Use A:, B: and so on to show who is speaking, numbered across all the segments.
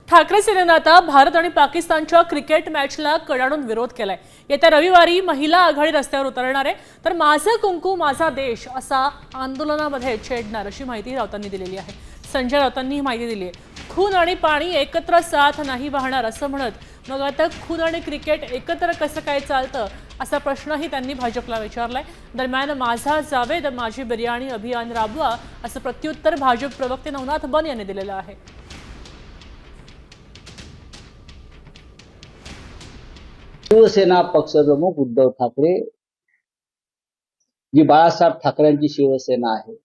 A: ठाकरे सेनेनं आता भारत आणि पाकिस्तानच्या क्रिकेट मॅचला कडाडून विरोध केलाय। येत्या रविवारी महिला आघाडी रस्त्यावर उतरणार आहे, तर माझं कुंकू माझा देश असा आंदोलनामध्ये छेडणार अशी माहिती राऊतांनी दिलेली आहे। संजय राऊतांनी ही माहिती दिली आहे। खून आणि पाणी एकत्र साथ नाही वाहणार असं म्हणत मग आता खून आणि क्रिकेट एकत्र कसं काय चालतं असा प्रश्नही त्यांनी भाजपला विचारलाय। दरम्यान माझा जावेद माझी बिर्याणी अभियान राबवा असं प्रत्युत्तर भाजप प्रवक्ते नवनाथ बन यांनी दिलेलं आहे।
B: शिवसेना पक्षप्रमुख उद्धव ठाकरे जी बाळासाहेब ठाकरेंची शिवसेना आहे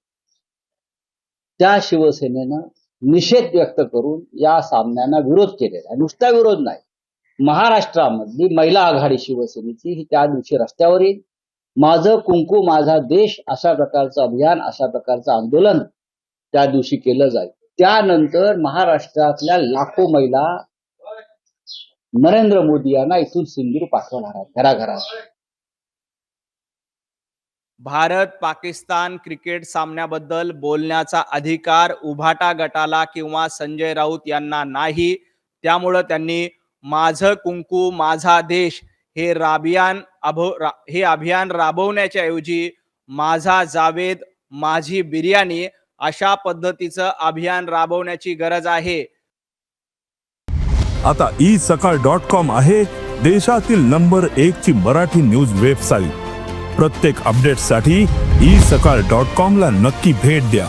B: त्या शिवसेनेनं निषेध व्यक्त करून या सामन्यांना विरोध केलेला आहे। नुसता विरोध नाही, महाराष्ट्रामधली महिला आघाडी शिवसेनेची ही त्या दिवशी रस्त्यावर येईल। माझं कुंकू माझा देश अशा प्रकारचं अभियान अशा प्रकारचं आंदोलन त्या दिवशी केलं जाईल। त्यानंतर महाराष्ट्रातल्या लाखो महिला नरेंद्र मोदी यांना इथून सिंदूर पाठवणार आहेत घराघरात।
C: भारत पाकिस्तान क्रिकेट सामन्याबद्दल बोलण्याचा अधिकार उभाटा गटाला किंवा संजय राऊत यांना नाही। त्यामुळे त्यांनी माझं कुंकू माझा देश हे अभियान राबवण्याच्या ऐवजी माझा जावेद माझी बिर्याणी अशा पद्धतीचं अभियान राबवण्याची गरज आहे।
D: आता isakal.com आहे देशातील नंबर 1 ची मराठी न्यूज वेबसाईट। प्रत्येक अपडेटसाठी isakal.com ला नक्की भेट द्या।